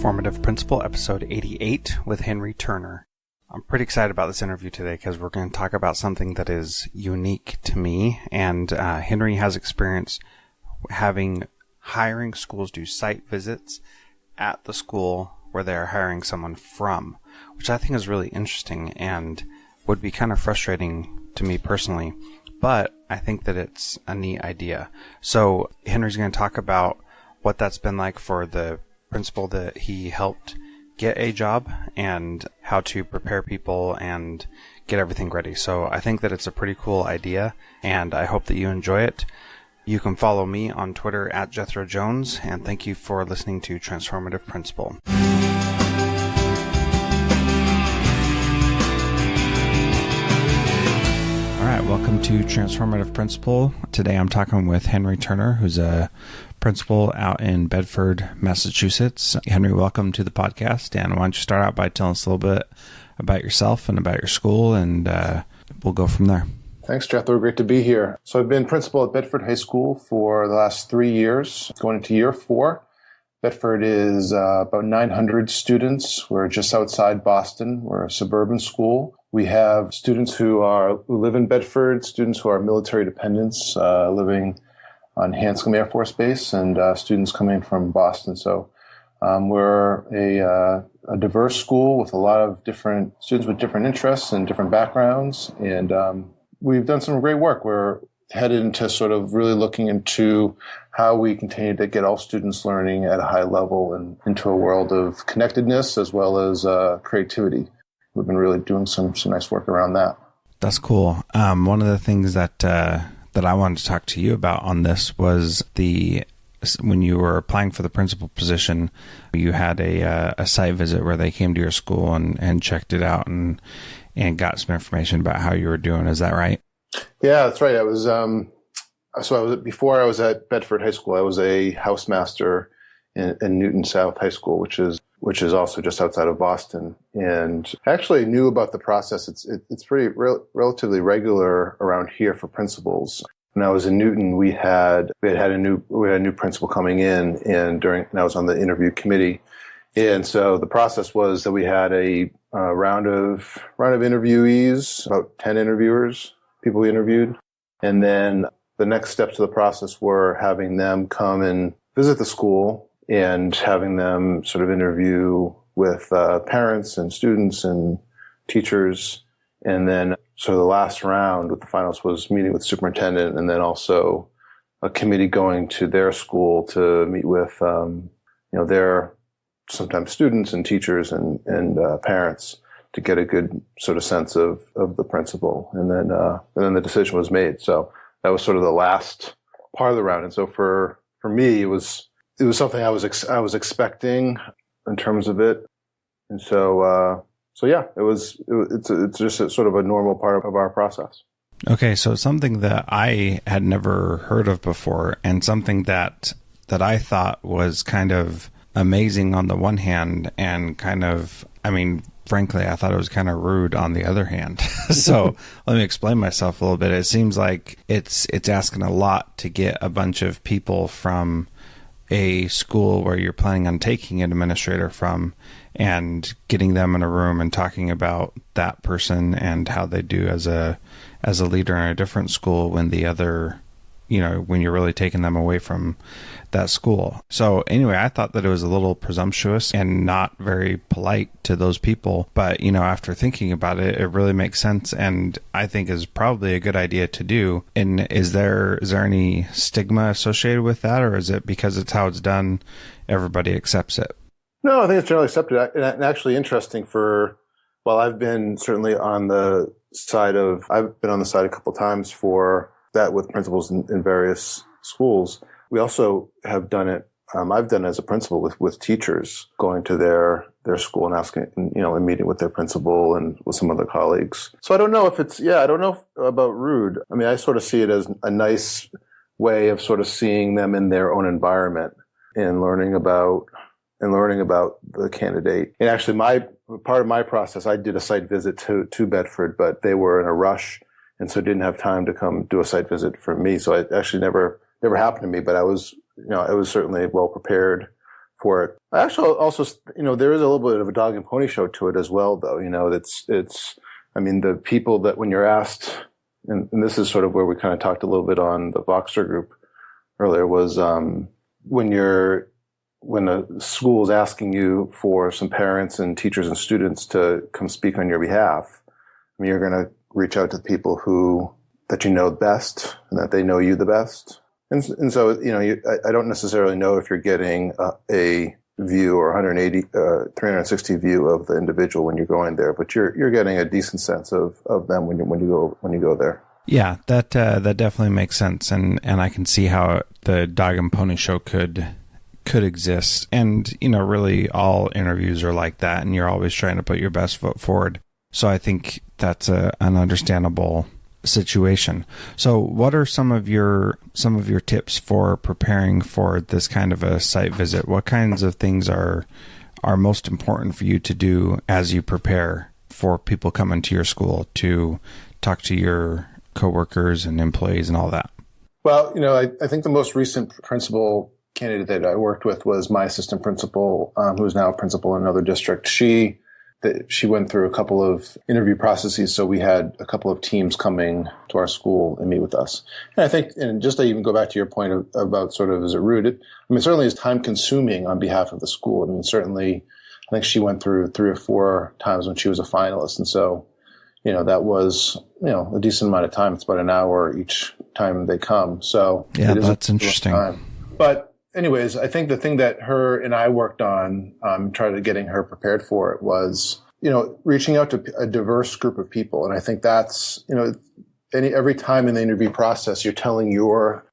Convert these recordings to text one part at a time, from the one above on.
Transformative Principal, episode 88 with Henry Turner. I'm pretty excited about this interview today because we're going to talk about something that is unique to me, and Henry has experience hiring schools do site visits at the school where they're hiring someone from, which I think is really interesting and would be kind of frustrating to me personally, but I think that it's a neat idea. So Henry's going to talk about what that's been like for the principal that he helped get a job and how to prepare people and get everything ready. So I think that it's a pretty cool idea, and I hope that you enjoy it. You can follow me on Twitter at Jethro Jones, and thank you for listening to Transformative Principal. All right, welcome to Transformative Principal. Today I'm talking with Henry Turner, who's a principal out in Bedford, Massachusetts. Henry, welcome to the podcast. And why don't you start out by telling us a little bit about yourself and about your school, and we'll go from there. Thanks, Jethro. Great to be here. So I've been principal at Bedford High School for the last 3 years, going into year 4. Bedford is about 900 students. We're just outside Boston. We're a suburban school. We have students who live in Bedford, students who are military dependents living on Hanscom Air Force Base, and students coming from Boston. So we're a diverse school with a lot of different students with different interests and different backgrounds, and we've done some great work. We're headed into sort of really looking into how we continue to get all students learning at a high level and into a world of connectedness as well as creativity. We've been really doing some nice work around that. That's cool. One of the things that I wanted to talk to you about on this was when you were applying for the principal position, you had a site visit where they came to your school and checked it out and got some information about how you were doing. Is that right? Yeah, that's right. Before I was at Bedford High School, I was a housemaster in Newton South High School, which is also just outside of Boston. And I actually knew about the process. It's pretty relatively regular around here for principals. When I was in Newton, we had a new principal coming in, and I was on the interview committee. And so the process was that we had a round of interviewees, about 10 people we interviewed. And then the next steps of the process were having them come and visit the school and having them sort of interview with parents and students and teachers. And then the last round with the finals was meeting with superintendent, and then also a committee going to their school to meet with their sometimes students and teachers and parents to get a good sort of sense of the principal. And then the decision was made. So that was sort of the last part of the round. And so for me, it was something I was expecting in terms of it. And so yeah, it's just a sort of a normal part of our process. Okay. So something that I had never heard of before, and something that I thought was kind of amazing on the one hand, and frankly, I thought it was kind of rude on the other hand. So let me explain myself a little bit. It seems like it's asking a lot to get a bunch of people from a school where you're planning on taking an administrator from and getting them in a room and talking about that person and how they do as a leader in a different school when when you're really taking them away from that school. So anyway, I thought that it was a little presumptuous and not very polite to those people. But, after thinking about it, it really makes sense, and I think is probably a good idea to do. And is there any stigma associated with that, or is it because it's how it's done, everybody accepts it? No, I think it's generally accepted. And actually interesting I've been certainly on the side a couple of times for that with principals in various schools. We also have done it. I've done it as a principal with teachers going to their school and asking, and meeting with their principal and with some other colleagues. So I don't know I don't know about rude. I mean, I sort of see it as a nice way of sort of seeing them in their own environment and learning about the candidate. And actually part of my process, I did a site visit to Bedford, but they were in a rush, and so didn't have time to come do a site visit for me. So it actually never happened to me, but I was certainly well prepared for it. Actually, also, there is a little bit of a dog and pony show to it as well, though. I mean, the people that when you're asked, and this is sort of where we kind of talked a little bit on the Voxer group earlier, was when a school is asking you for some parents and teachers and students to come speak on your behalf, I mean, you're going to reach out to the people that you know best and that they know you the best. And so, I don't necessarily know if you're getting a view or 360 view of the individual when you're going there, but you're getting a decent sense of them when you go there. Yeah, that definitely makes sense, and I can see how the dog and pony show could exist, and really all interviews are like that, and you're always trying to put your best foot forward. So I think that's an understandable situation. So what are some of your tips for preparing for this kind of a site visit? What kinds of things are most important for you to do as you prepare for people coming to your school to talk to your coworkers and employees and all that? Well, I think the most recent principal candidate that I worked with was my assistant principal, who is now a principal in another district. She went through a couple of interview processes, so we had a couple of teams coming to our school and meet with us. And I think, and just to even go back to your point about sort of, is it rude? Certainly is time consuming on behalf of the school. I mean, certainly, I think she went through 3 or 4 times when she was a finalist. And so, that was, a decent amount of time. It's about an hour each time they come. So yeah, that's interesting. But anyways, I think the thing that her and I worked on, trying to getting her prepared for it was, reaching out to a diverse group of people. And I think that's, every time in the interview process, you're telling your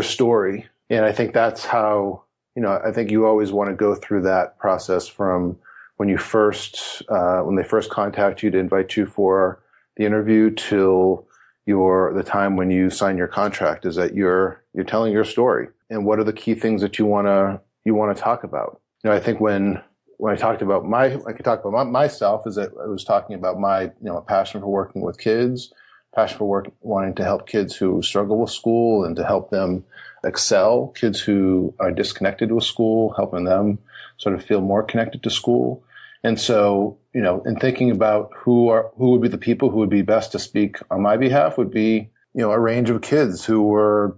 story. And I think that's how, I think you always want to go through that process from when you when they first contact you to invite you for the interview till the time when you sign your contract, is that you're telling your story. And what are the key things that you want to talk about? I think when I talked about myself, is that I was talking about my, passion for working with kids, passion for wanting to help kids who struggle with school and to help them excel, kids who are disconnected with school, helping them sort of feel more connected to school. And so, in thinking about who would be the people who would be best to speak on my behalf would be, a range of kids who were,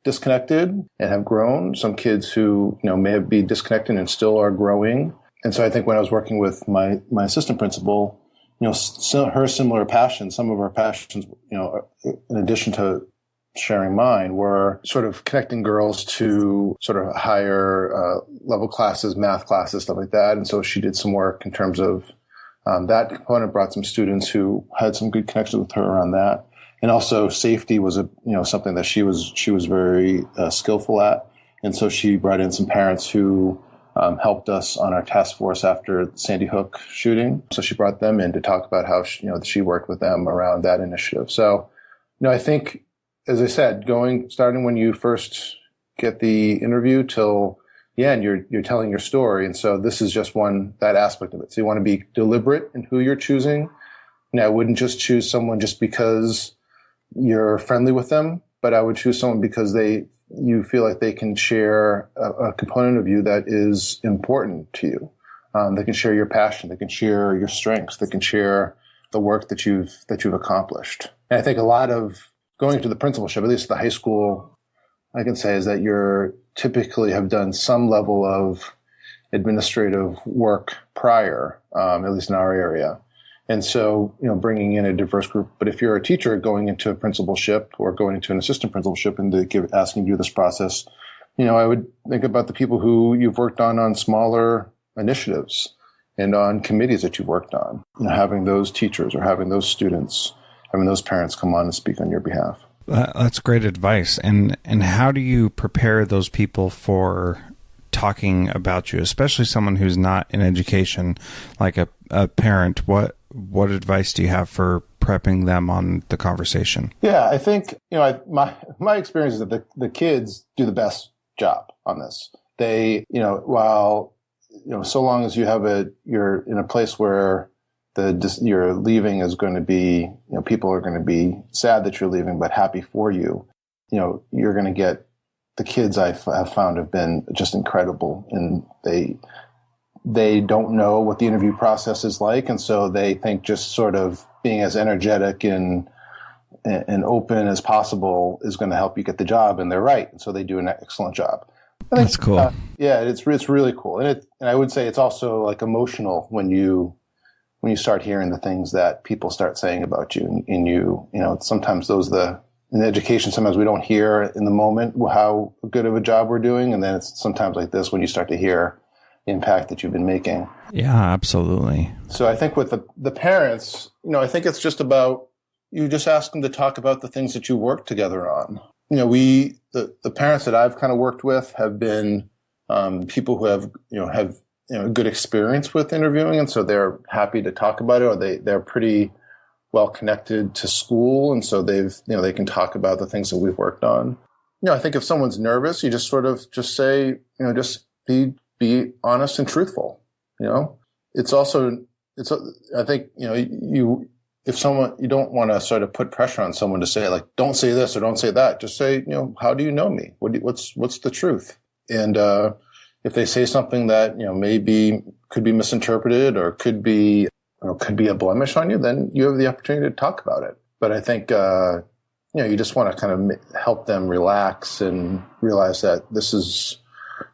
disconnected and have grown, some kids who, may be disconnected and still are growing. And so I think when I was working with my assistant principal, her similar passions, some of our passions, in addition to sharing mine, were sort of connecting girls to sort of higher level classes, math classes, stuff like that. And so she did some work in terms of that component, brought some students who had some good connections with her around that. And also safety was something that she was very skillful at. And so she brought in some parents who helped us on our task force after the Sandy Hook shooting. So she brought them in to talk about how she worked with them around that initiative. So, I think, as I said, starting when you first get the interview till the end, you're telling your story. And so this is just that aspect of it. So you want to be deliberate in who you're choosing. I wouldn't just choose someone just because you're friendly with them, but I would choose someone because you feel like they can share a component of you that is important to you. They can share your passion. They can share your strengths. They can share the work that you've accomplished. And I think a lot of going to the principalship, at least at the high school, I can say, is that you're typically have done some level of administrative work prior, at least in our area. And so, bringing in a diverse group. But if you're a teacher going into a principalship or going into an assistant principalship and asking you to do this process, I would think about the people who you've worked on smaller initiatives and on committees that you've worked on, having those teachers or having those students, having those parents come on and speak on your behalf. That's great advice. And how do you prepare those people for talking about you, especially someone who's not in education, like a parent? What advice do you have for prepping them on the conversation? Yeah, I think, my experience is that the kids do the best job on this. They, while, so long as you're in a place where your leaving is going to be, people are going to be sad that you're leaving, but happy for you, you're going to get the kids have found have been just incredible, and they don't know what the interview process is like, and so they think just sort of being as energetic and open as possible is going to help you get the job, and they're right, and so they do an excellent job. That's cool. Yeah, it's really cool, and I would say it's also like emotional when you start hearing the things that people start saying about you, and sometimes in education, sometimes we don't hear in the moment how good of a job we're doing, and then it's sometimes like this when you start to hear the impact that you've been making. Yeah, absolutely. So I think with the parents, I think it's just about, you just ask them to talk about the things that you work together on. The parents that I've kind of worked with have been people who have good experience with interviewing, and so they're happy to talk about it, or they're pretty well connected to school, and so they can talk about the things that we've worked on. I think if someone's nervous, you just sort of just say, just be honest and truthful. It's also, I think, if you don't want to sort of put pressure on someone to say, like, don't say this or don't say that. Just say, how do you know me? What's the truth? And if they say something that, maybe could be misinterpreted or could be a blemish on you, then you have the opportunity to talk about it. But I think, you just want to kind of help them relax and realize that this is,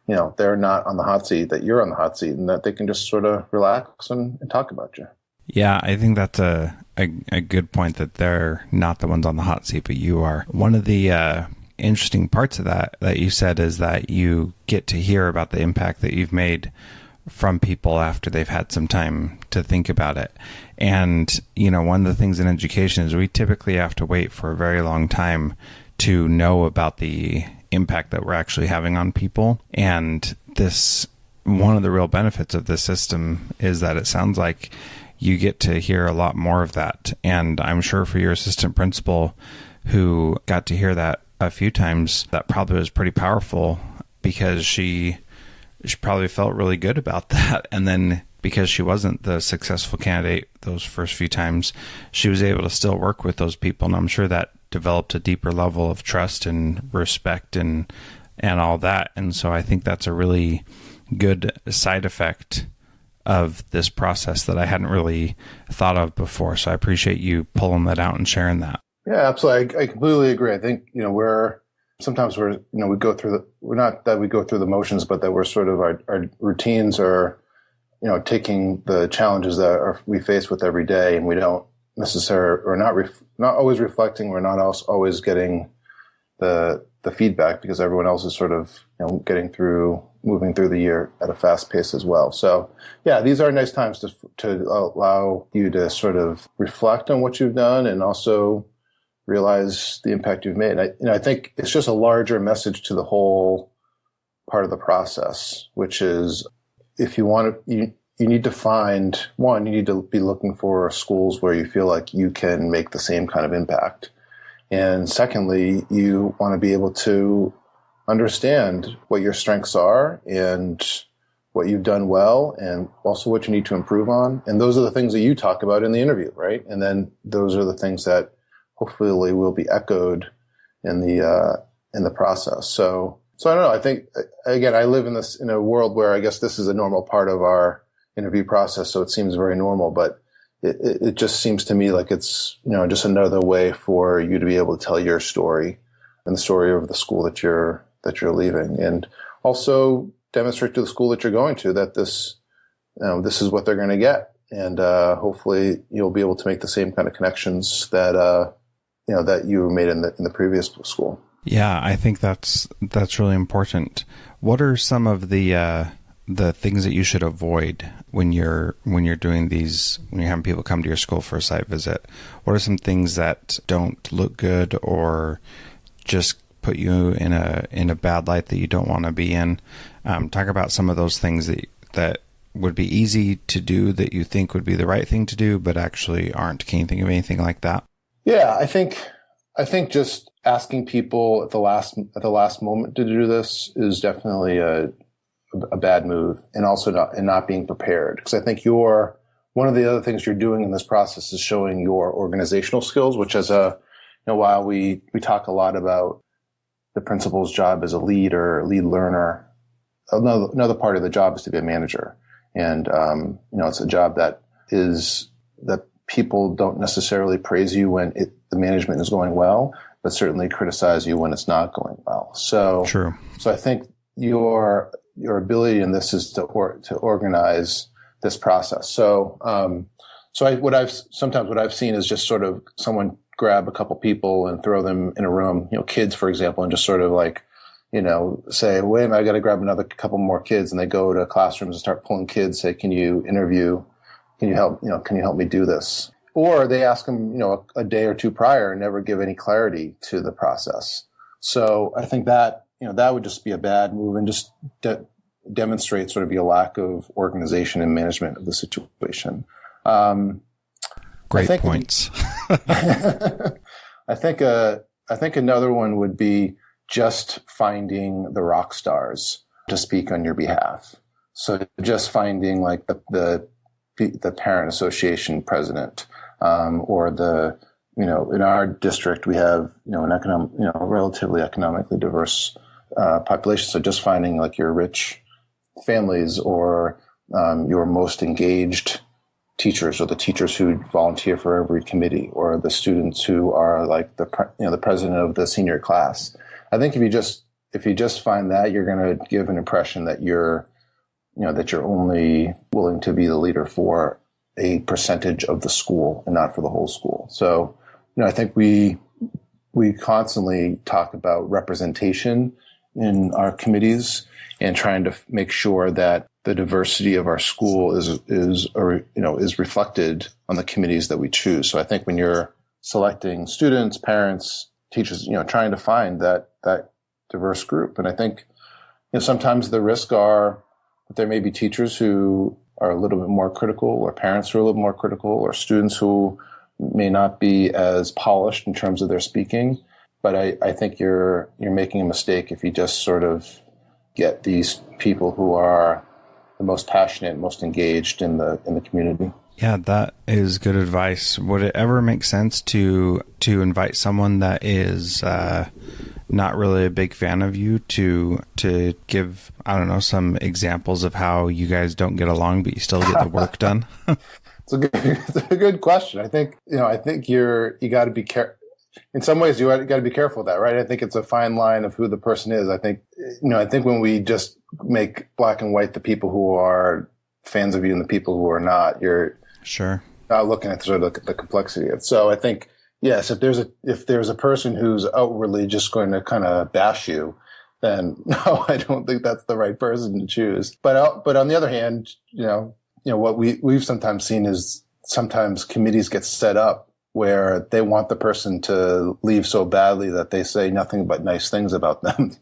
they're not on the hot seat, that you're on the hot seat, and that they can just sort of relax and talk about you. Yeah, I think that's a good point, that they're not the ones on the hot seat, but you are. One of the interesting parts of that you said is that you get to hear about the impact that you've made from people after they've had some time to think about it. And, one of the things in education is we typically have to wait for a very long time to know about the impact that we're actually having on people. And one of the real benefits of this system is that it sounds like you get to hear a lot more of that. And I'm sure for your assistant principal who got to hear that a few times, that probably was pretty powerful, because she probably felt really good about that. And then because she wasn't the successful candidate those first few times, she was able to still work with those people. And I'm sure that developed a deeper level of trust and respect and all that. And so I think that's a really good side effect of this process that I hadn't really thought of before. So I appreciate you pulling that out and sharing that. Yeah, absolutely. I completely agree. I think, we go through we're not that we go through the motions, but that we're sort of our routines are, taking the challenges that we face with every day, and we don't necessarily, or not always reflecting. We're not always getting the feedback, because everyone else is sort of, moving through the year at a fast pace as well. So yeah, these are nice times to allow you to sort of reflect on what you've done, and also realize the impact you've made. I think it's just a larger message to the whole part of the process, which is, if you want to, you need to find, one, you need to be looking for schools where you feel like you can make the same kind of impact. And secondly, you want to be able to understand what your strengths are and what you've done well, and also what you need to improve on. And those are the things that you talk about in the interview, right? And then those are the things that hopefully will be echoed in the process. So I don't know. I think, again, I live in a world where I guess this is a normal part of our interview process, so it seems very normal, but it just seems to me like it's, just another way for you to be able to tell your story and the story of the school that you're leaving, and also demonstrate to the school that you're going to that this is what they're going to get. And hopefully you'll be able to make the same kind of connections that that you made in the previous school. Yeah, I think that's really important. What are some of the things that you should avoid when you're doing these, when you're having people come to your school for a site visit? What are some things that don't look good or just put you in a bad light that you don't want to be in? Talk about some of those things that would be easy to do that you think would be the right thing to do, but actually aren't. Can you think of anything like that? Yeah, I think just asking people at the last moment to do this is definitely a bad move, and also not being prepared. Because I think one of the other things you're doing in this process is showing your organizational skills, which while we talk a lot about the principal's job as a lead or lead learner. Another part of the job is to be a manager. And, it's a job that people don't necessarily praise you when the management is going well, but certainly criticize you when it's not going well. So, True. So I think your ability in this is to organize this process. So, what I've seen is just sort of someone grab a couple people and throw them in a room, kids, for example, and just sort of like, say, wait a minute, I got to grab another couple more kids. And they go to classrooms and start pulling kids, say, can you interview? Can you help me do this? Or they ask them, a day or two prior and never give any clarity to the process. So I think that, that would just be a bad move and just demonstrate sort of your lack of organization and management of the situation. Great points. I think another one would be just finding the rock stars to speak on your behalf. So just finding like the parent association president, or in our district we have relatively economically diverse population. So just finding like your rich families or your most engaged teachers, or the teachers who volunteer for every committee, or the students who are like the president of the senior class. I think if you just find that, you're going to give an impression that you're only willing to be the leader for a percentage of the school and not for the whole school. So, I think we constantly talk about representation in our committees and trying to make sure that the diversity of our school is reflected on the committees that we choose. So I think when you're selecting students, parents, teachers, trying to find that diverse group. And I think, sometimes the risk are that there may be teachers who are a little bit more critical, or parents who are a little more critical, or students who may not be as polished in terms of their speaking. But I think you're making a mistake if you just sort of get these people who are the most passionate, most engaged in the community. Yeah, that is good advice. Would it ever make sense to invite someone that is not really a big fan of you to give, I don't know, some examples of how you guys don't get along, but you still get the work done? It's a good question. I think you got to be careful. In some ways, you got to be careful with that, right? I think it's a fine line of who the person is. I think when we just make black and white the people who are fans of you and the people who are not, you're sure not looking at sort of the complexity of it. So I think, yes, if there's a person who's outwardly just going to kind of bash you, then no, I don't think that's the right person to choose. But on the other hand, what we've sometimes seen is sometimes committees get set up where they want the person to leave so badly that they say nothing but nice things about them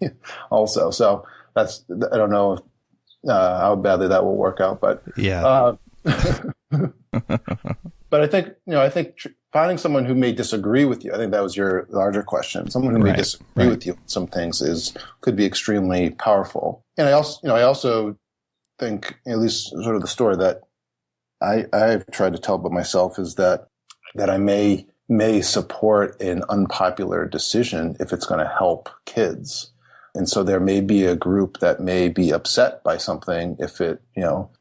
also. So I don't know how badly that will work out, but yeah. But I think finding someone who may disagree with you, I think that was your larger question. Someone who may disagree with you on some things could be extremely powerful. And I also think, at least sort of the story that I've tried to tell about myself is that I may support an unpopular decision if it's going to help kids. And so there may be a group that may be upset by something if it helps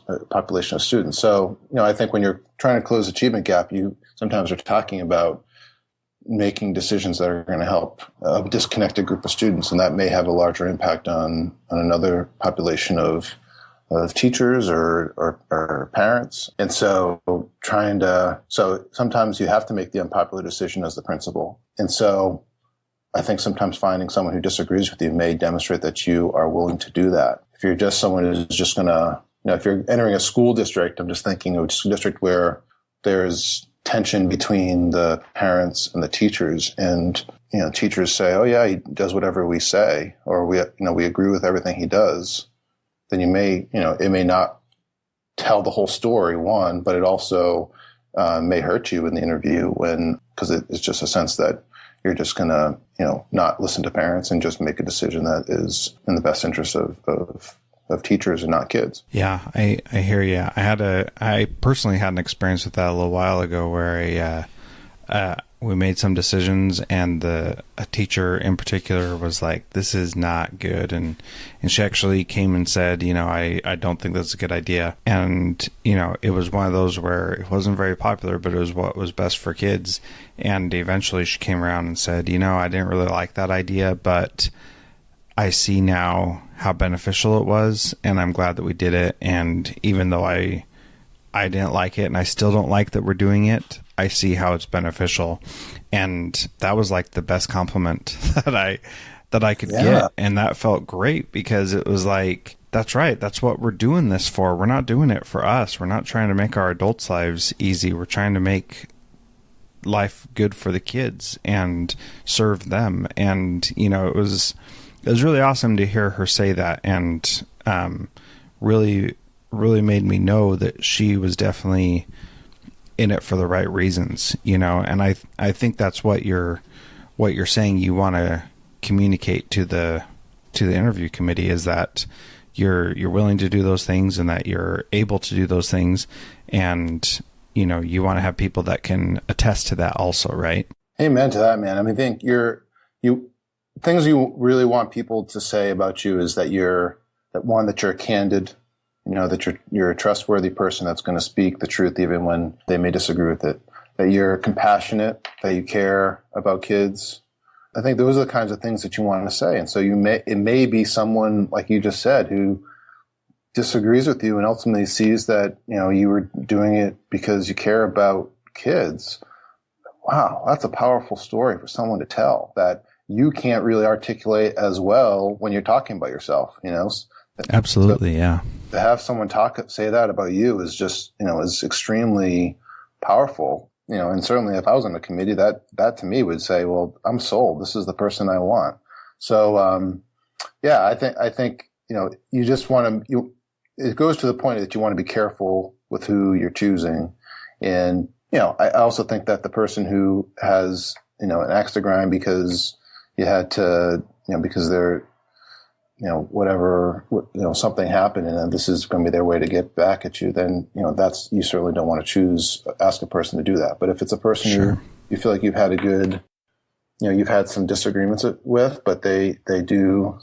a population of students. So, I think when you're trying to close the achievement gap, you sometimes are talking about making decisions that are going to help a disconnected group of students. And that may have a larger impact on another population of teachers or parents. And so sometimes you have to make the unpopular decision as the principal. And so I think sometimes finding someone who disagrees with you may demonstrate that you are willing to do that. If you're just someone who's just going to, if you're entering a school district, I'm just thinking of a school district where there's tension between the parents and the teachers, and teachers say, "Oh yeah, he does whatever we say," or we agree with everything he does. Then it may not tell the whole story, one, but it also may hurt you in the interview because it's just a sense that you're just going to, not listen to parents and just make a decision that is in the best interest of teachers and not kids. Yeah, I hear you. I personally had an experience with that a little while ago where we made some decisions, and a teacher in particular was like, this is not good. And she actually came and said, I don't think that's a good idea. And, it was one of those where it wasn't very popular, but it was what was best for kids. And eventually she came around and said, I didn't really like that idea, but I see now how beneficial it was, and I'm glad that we did it. And even though I didn't like it, and I still don't like that we're doing it, I see how it's beneficial. And that was like the best compliment that I could get. And that felt great, because it was like, that's right. That's what we're doing this for. We're not doing it for us. We're not trying to make our adults' lives easy. We're trying to make life good for the kids and serve them. And, it was really awesome to hear her say that, and really made me know that she was definitely in it for the right reasons, and I think that's what you're saying you want to communicate to the interview committee, is that you're willing to do those things, and that you're able to do those things, and you want to have people that can attest to that also, right? Amen to that, man. I mean, I think things you really want people to say about you is that you're candid, that you're a trustworthy person that's going to speak the truth even when they may disagree with it, that you're compassionate, that you care about kids. I think those are the kinds of things that you want to say. And so it may be someone, like you just said, who disagrees with you and ultimately sees that, you were doing it because you care about kids. Wow, that's a powerful story for someone to tell that you can't really articulate as well when you're talking about yourself, Absolutely. Yeah. To have someone say that about you is just, is extremely powerful, and certainly if I was on a committee, that to me would say, well, I'm sold. This is the person I want. So, I think, you just want to, it goes to the point that you want to be careful with who you're choosing. And, I also think that the person who has, an axe to grind because you had to, because they're, something happened and this is going to be their way to get back at you, then, you certainly don't want to ask a person to do that. But if it's a person Sure. who you feel like you've had you've had some disagreements with, but they do,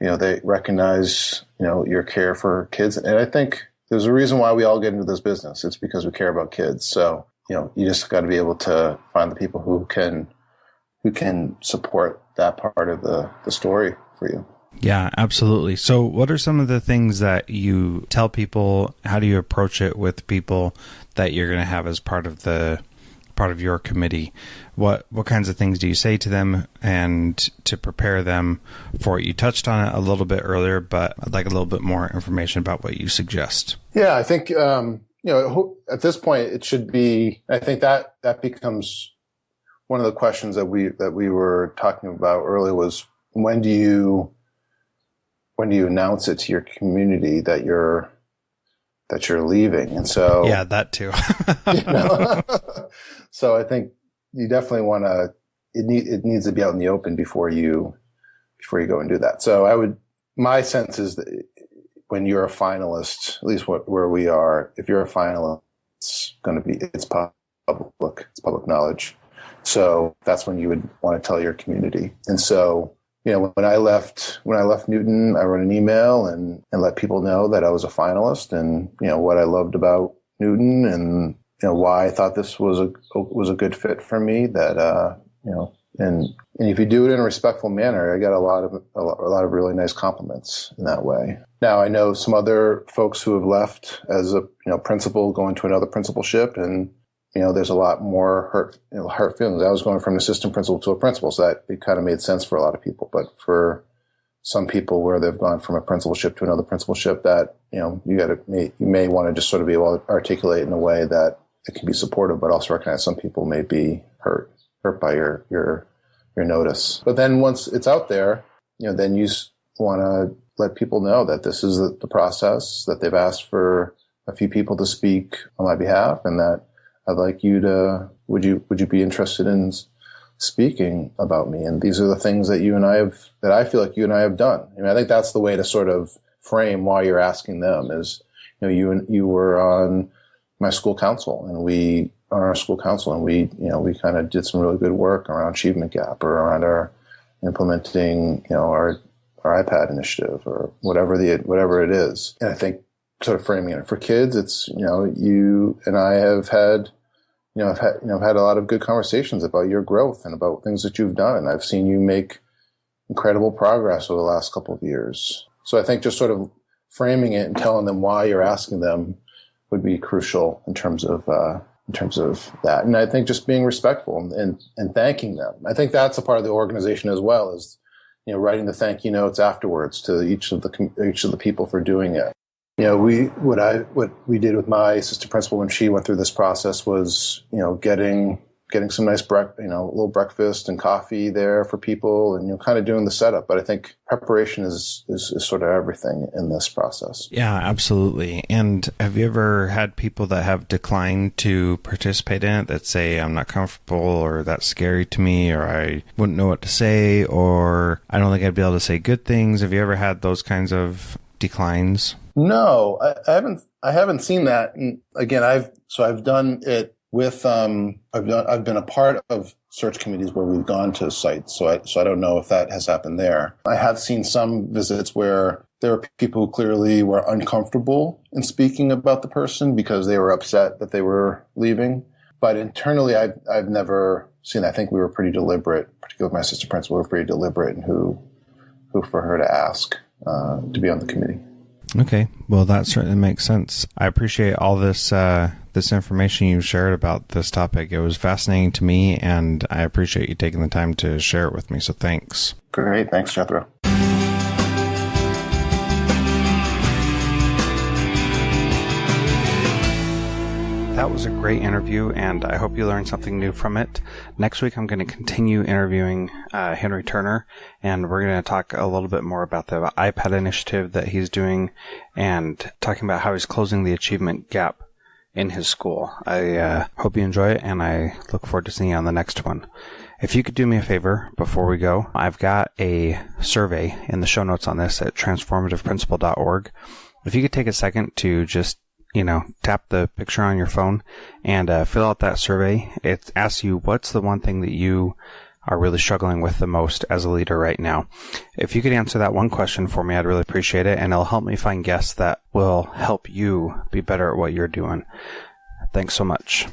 they recognize, your care for kids. And I think there's a reason why we all get into this business. It's because we care about kids. So, you just got to be able to find the people who can support that part of the story for you. Yeah, absolutely. So what are some of the things that you tell people? How do you approach it with people that you're going to have as part of your committee? What kinds of things do you say to them and to prepare them for it? You touched on it a little bit earlier, but I'd like a little bit more information about what you suggest. Yeah, I think, at this point it should be, I think that becomes one of the questions that we were talking about earlier was, when do you announce it to your community that you're leaving? And so, yeah, that too. So I think you definitely want to, it needs to be out in the open before you go and do that. So my sense is that when you're a finalist, at least where we are, if you're a finalist, it's public knowledge. So that's when you would want to tell your community. And so, when I left Newton, I wrote an email and let people know that I was a finalist and, what I loved about Newton and, why I thought this was a good fit for me, that, and if you do it in a respectful manner, I got a lot of really nice compliments in that way. Now I know some other folks who have left as a, principal going to another principalship, and, there's a lot more hurt feelings. I was going from an assistant principal to a principal, so that it kind of made sense for a lot of people. But for some people where they've gone from a principalship to another principalship, that, you may want to just sort of be able to articulate in a way that it can be supportive, but also recognize some people may be hurt by your notice. But then once it's out there, then you want to let people know that this is the process, that they've asked for a few people to speak on my behalf, and that I'd like you to, would you be interested in speaking about me? And these are the things that I feel like you and I have done. I think that's the way to sort of frame why you're asking them is, you were on my school council and we our school council, and we kind of did some really good work around achievement gap or around our implementing, our iPad initiative or whatever it is. And I think sort of framing it for kids, it's, you and I have had, I've had a lot of good conversations about your growth and about things that you've done. And I've seen you make incredible progress over the last couple of years. So I think just sort of framing it and telling them why you're asking them would be crucial in terms of that. And I think just being respectful and thanking them. I think that's a part of the organization as well, is, writing the thank you notes afterwards to each of the people for doing it. What we did with my assistant principal when she went through this process was, getting some nice little breakfast and coffee there for people, and kind of doing the setup. But I think preparation is sort of everything in this process. Yeah, absolutely. And have you ever had people that have declined to participate in it that say, I'm not comfortable, or that's scary to me, or I wouldn't know what to say, or I don't think I'd be able to say good things? Have you ever had those kinds of declines? No, I haven't seen that. And again, I've done it with I've been a part of search committees where we've gone to sites, so I don't know if that has happened there. I have seen some visits where there were people who clearly were uncomfortable in speaking about the person because they were upset that they were leaving. But internally, I've never seen that. I think we were pretty deliberate, particularly with my assistant principal, we were pretty deliberate in who for her to ask to be on the committee. Okay, well, that certainly makes sense. I appreciate all this information you shared about this topic. It was fascinating to me, and I appreciate you taking the time to share it with me, so thanks. Great. Thanks, Jethro. That was a great interview, and I hope you learned something new from it. Next week, I'm going to continue interviewing Henry Turner, and we're going to talk a little bit more about the iPad initiative that he's doing and talking about how he's closing the achievement gap in his school. I hope you enjoy it, and I look forward to seeing you on the next one. If you could do me a favor before we go, I've got a survey in the show notes on this at transformativeprincipal.org. If you could take a second to just tap the picture on your phone and fill out that survey. It asks you what's the one thing that you are really struggling with the most as a leader right now. If you could answer that one question for me, I'd really appreciate it, and it'll help me find guests that will help you be better at what you're doing. Thanks so much.